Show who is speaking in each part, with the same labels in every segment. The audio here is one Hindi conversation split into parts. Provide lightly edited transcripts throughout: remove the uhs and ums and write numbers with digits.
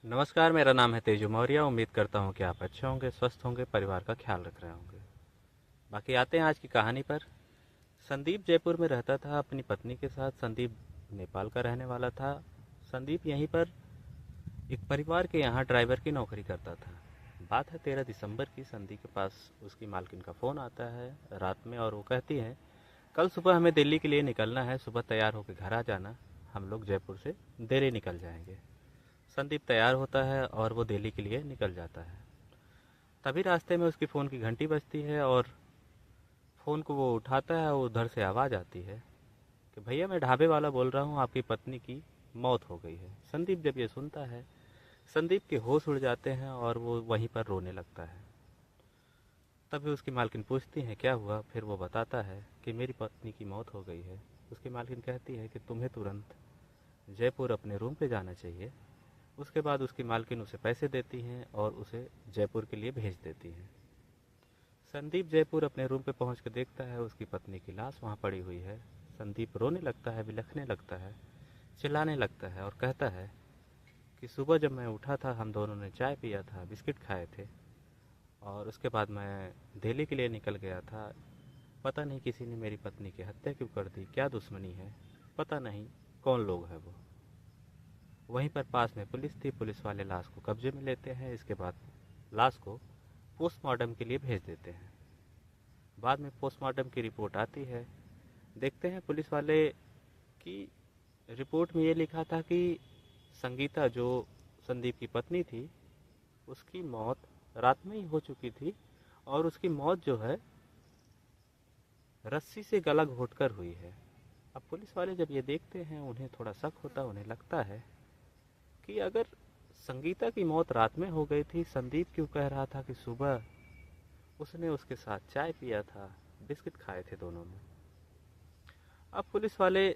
Speaker 1: नमस्कार, मेरा नाम है तेजू मौर्य। उम्मीद करता हूँ कि आप अच्छे होंगे, स्वस्थ होंगे, परिवार का ख्याल रख रहे होंगे। बाकी आते हैं आज की कहानी पर। संदीप जयपुर में रहता था अपनी पत्नी के साथ। संदीप नेपाल का रहने वाला था। संदीप यहीं पर एक परिवार के यहाँ ड्राइवर की नौकरी करता था। बात है 13 दिसंबर की। संदीप के पास उसकी मालकिन का फ़ोन आता है रात में, और वो कहती है कल सुबह हमें दिल्ली के लिए निकलना है, सुबह तैयार होकर घर आ जाना, हम लोग जयपुर से दिल्ली निकल जाएंगे। संदीप तैयार होता है और वो दिल्ली के लिए निकल जाता है। तभी रास्ते में उसकी फ़ोन की घंटी बजती है और फ़ोन को वो उठाता है और उधर से आवाज़ आती है कि भैया, मैं ढाबे वाला बोल रहा हूँ, आपकी पत्नी की मौत हो गई है। संदीप जब ये सुनता है, संदीप के होश उड़ जाते हैं और वो वहीं पर रोने लगता है। तभी उसकी मालकिन पूछती है क्या हुआ। फिर वो बताता है कि मेरी पत्नी की मौत हो गई है। उसकी मालकिन कहती है कि तुम्हें तुरंत जयपुर अपने रूम पे जाना चाहिए। उसके बाद उसकी मालकिन उसे पैसे देती हैं और उसे जयपुर के लिए भेज देती हैं। संदीप जयपुर अपने रूम पे पहुंच कर देखता है उसकी पत्नी की लाश वहां पड़ी हुई है। संदीप रोने लगता है, बिलखने लगता है, चिल्लाने लगता है और कहता है कि सुबह जब मैं उठा था, हम दोनों ने चाय पिया था, बिस्किट खाए थे, और उसके बाद मैं दिल्ली के लिए निकल गया था। पता नहीं किसी ने मेरी पत्नी की हत्या क्यों कर दी, क्या दुश्मनी है, पता नहीं कौन लोग हैं वो। वहीं पर पास में पुलिस थी। पुलिस वाले लाश को कब्जे में लेते हैं। इसके बाद लाश को पोस्टमार्टम के लिए भेज देते हैं। बाद में पोस्टमार्टम की रिपोर्ट आती है। देखते हैं पुलिस वाले की रिपोर्ट में ये लिखा था कि संगीता, जो संदीप की पत्नी थी, उसकी मौत रात में ही हो चुकी थी, और उसकी मौत जो है रस्सी से गला घोंटकर हुई है। अब पुलिस वाले जब ये देखते हैं, उन्हें थोड़ा शक होता है। उन्हें लगता है कि अगर संगीता की मौत रात में हो गई थी, संदीप क्यों कह रहा था कि सुबह उसने उसके साथ चाय पिया था, बिस्किट खाए थे दोनों ने। अब पुलिस वाले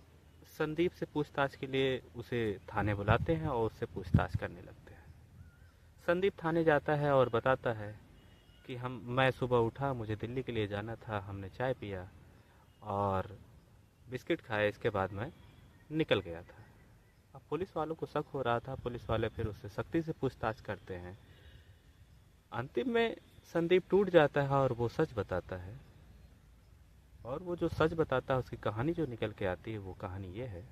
Speaker 1: संदीप से पूछताछ के लिए उसे थाने बुलाते हैं और उससे पूछताछ करने लगते हैं। संदीप थाने जाता है और बताता है कि मैं सुबह उठा, मुझे दिल्ली के लिए जाना था, हमने चाय पिया और बिस्किट खाए, इसके बाद मैं निकल गया था। अब पुलिस वालों को शक हो रहा था। पुलिस वाले फिर उससे सख्ती से पूछताछ करते हैं। अंतिम में संदीप टूट जाता है और वो सच बताता है। और वो जो सच बताता है, उसकी कहानी जो निकल के आती है, वो कहानी ये है।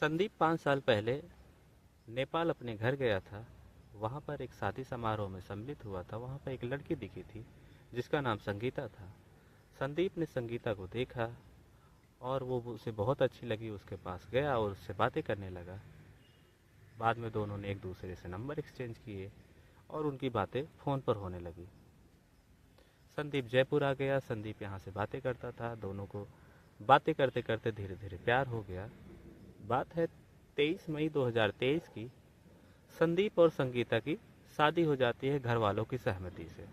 Speaker 1: संदीप 5 साल पहले नेपाल अपने घर गया था। वहाँ पर एक शादी समारोह में सम्मिलित हुआ था। वहाँ पर एक लड़की दिखी थी जिसका नाम संगीता था। संदीप ने संगीता को देखा और वो उसे बहुत अच्छी लगी। उसके पास गया और उससे बातें करने लगा। बाद में दोनों ने एक दूसरे से नंबर एक्सचेंज किए और उनकी बातें फ़ोन पर होने लगी। संदीप जयपुर आ गया। संदीप यहाँ से बातें करता था। दोनों को बातें करते करते धीरे धीरे प्यार हो गया। बात है 23 मई 2023 की। संदीप और संगीता की शादी हो जाती है घर वालों की सहमति से।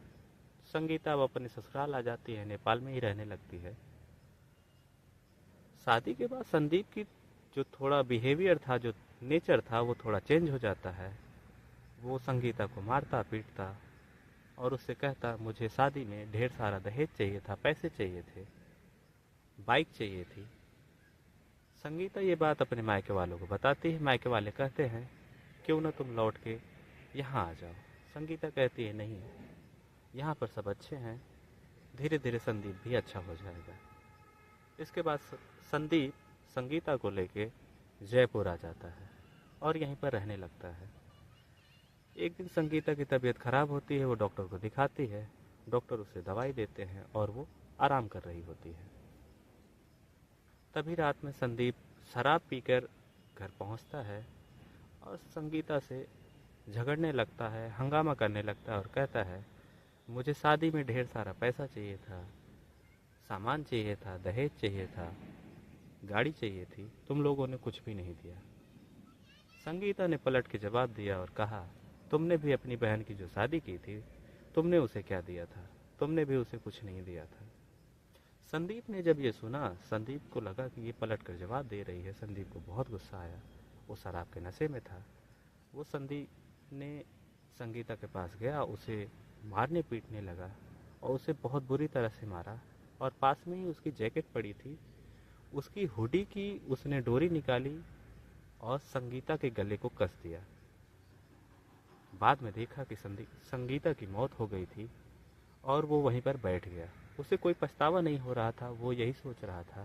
Speaker 1: संगीता अब अपने ससुराल आ जाती है, नेपाल में ही रहने लगती है। शादी के बाद संदीप की जो थोड़ा बिहेवियर था, जो नेचर था, वो थोड़ा चेंज हो जाता है। वो संगीता को मारता पीटता और उससे कहता मुझे शादी में ढेर सारा दहेज चाहिए था, पैसे चाहिए थे, बाइक चाहिए थी। संगीता ये बात अपने मायके वालों को बताती है। मायके वाले कहते हैं क्यों ना तुम लौट के यहाँ आ जाओ। संगीता कहती है नहीं, यहाँ पर सब अच्छे हैं, धीरे धीरे संदीप भी अच्छा हो जाएगा। इसके बाद संदीप संगीता को लेके जयपुर आ जाता है और यहीं पर रहने लगता है। एक दिन संगीता की तबीयत खराब होती है। वो डॉक्टर को दिखाती है। डॉक्टर उसे दवाई देते हैं और वो आराम कर रही होती है। तभी रात में संदीप शराब पीकर घर पहुंचता है और संगीता से झगड़ने लगता है, हंगामा करने लगता है और कहता है मुझे शादी में ढेर सारा पैसा चाहिए था, सामान चाहिए था, दहेज चाहिए था, गाड़ी चाहिए थी, तुम लोगों ने कुछ भी नहीं दिया। संगीता ने पलट के जवाब दिया और कहा तुमने भी अपनी बहन की जो शादी की थी, तुमने उसे क्या दिया था, तुमने भी उसे कुछ नहीं दिया था। संदीप ने जब ये सुना, संदीप को लगा कि ये पलट कर जवाब दे रही है। संदीप को बहुत गुस्सा आया। वो शराब के नशे में था। वो संदीप ने संगीता के पास गया, उसे मारने पीटने लगा और उसे बहुत बुरी तरह से मारा। और पास में ही उसकी जैकेट पड़ी थी, उसकी हुडी की उसने डोरी निकाली और संगीता के गले को कस दिया। बाद में देखा कि संगीता की मौत हो गई थी और वो वहीं पर बैठ गया। उसे कोई पछतावा नहीं हो रहा था। वो यही सोच रहा था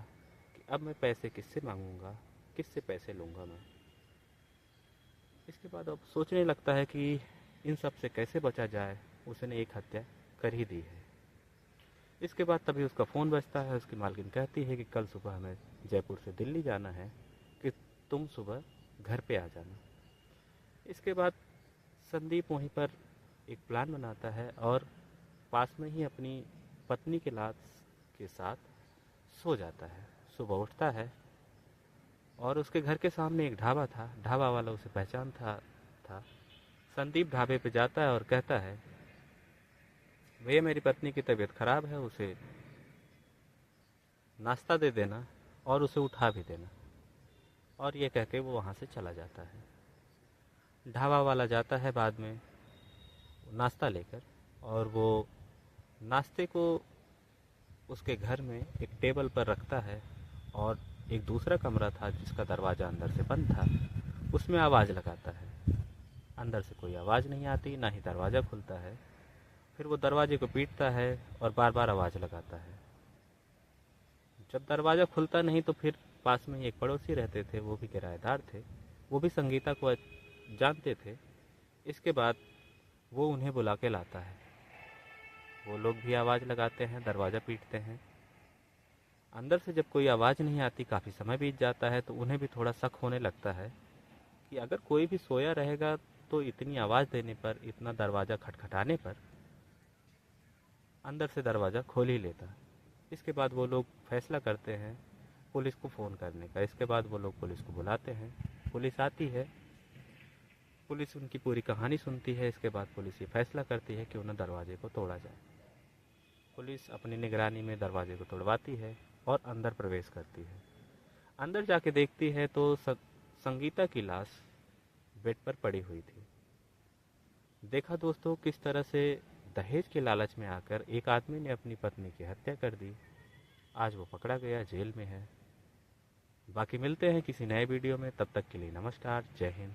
Speaker 1: कि अब मैं पैसे किससे मांगूंगा, किससे पैसे लूँगा मैं। इसके बाद अब सोचने लगता है कि इन सब से कैसे बचा जाए। उसने एक हत्या कर ही दी है। इसके बाद तभी उसका फ़ोन बजता है। उसकी मालकिन कहती है कि कल सुबह हमें जयपुर से दिल्ली जाना है, कि तुम सुबह घर पे आ जाना। इसके बाद संदीप वहीं पर एक प्लान बनाता है और पास में ही अपनी पत्नी के लाश के साथ सो जाता है। सुबह उठता है और उसके घर के सामने एक ढाबा था। ढाबा वाला उसे पहचानता था। संदीप ढाबे पे जाता है और कहता है, भैया मेरी पत्नी की तबीयत खराब है, उसे नाश्ता दे देना और उसे उठा भी देना। और ये कह के वो वहाँ से चला जाता है। ढाबा वाला जाता है बाद में नाश्ता लेकर, और वो नाश्ते को उसके घर में एक टेबल पर रखता है। और एक दूसरा कमरा था जिसका दरवाज़ा अंदर से बंद था, उसमें आवाज़ लगाता है। अंदर से कोई आवाज़ नहीं आती, ना ही दरवाज़ा खुलता है। फिर वो दरवाजे को पीटता है और बार बार आवाज़ लगाता है। जब दरवाज़ा खुलता नहीं तो फिर पास में ही एक पड़ोसी रहते थे, वो भी किराएदार थे। वो भी संगीता को जानते थे। इसके बाद वो उन्हें बुला के लाता है। वो लोग भी आवाज़ लगाते हैं, दरवाज़ा पीटते हैं। अंदर से जब कोई आवाज़ नहीं आती, काफ़ी समय बीत जाता है, तो उन्हें भी थोड़ा शक होने लगता है कि अगर कोई भी सोया रहेगा तो इतनी आवाज़ देने पर, इतना दरवाज़ा खटखटाने पर अंदर से दरवाज़ा खोल ही लेता। इसके बाद वो लोग फैसला करते हैं पुलिस को फ़ोन करने का। इसके बाद वो लोग पुलिस को बुलाते हैं। पुलिस आती है। पुलिस उनकी पूरी कहानी सुनती है। इसके बाद पुलिस ये फैसला करती है कि उन्हें दरवाजे को तोड़ा जाए। पुलिस अपनी निगरानी में दरवाजे को तोड़वाती है और अंदर प्रवेश करती है। अंदर जाके देखती है तो संगीता की लाश बेड पर पड़ी हुई थी। देखा दोस्तों किस तरह से दहेज के लालच में आकर एक आदमी ने अपनी पत्नी की हत्या कर दी। आज वो पकड़ा गया, जेल में है। बाकी मिलते हैं किसी नए वीडियो में। तब तक के लिए नमस्कार, जय हिंद।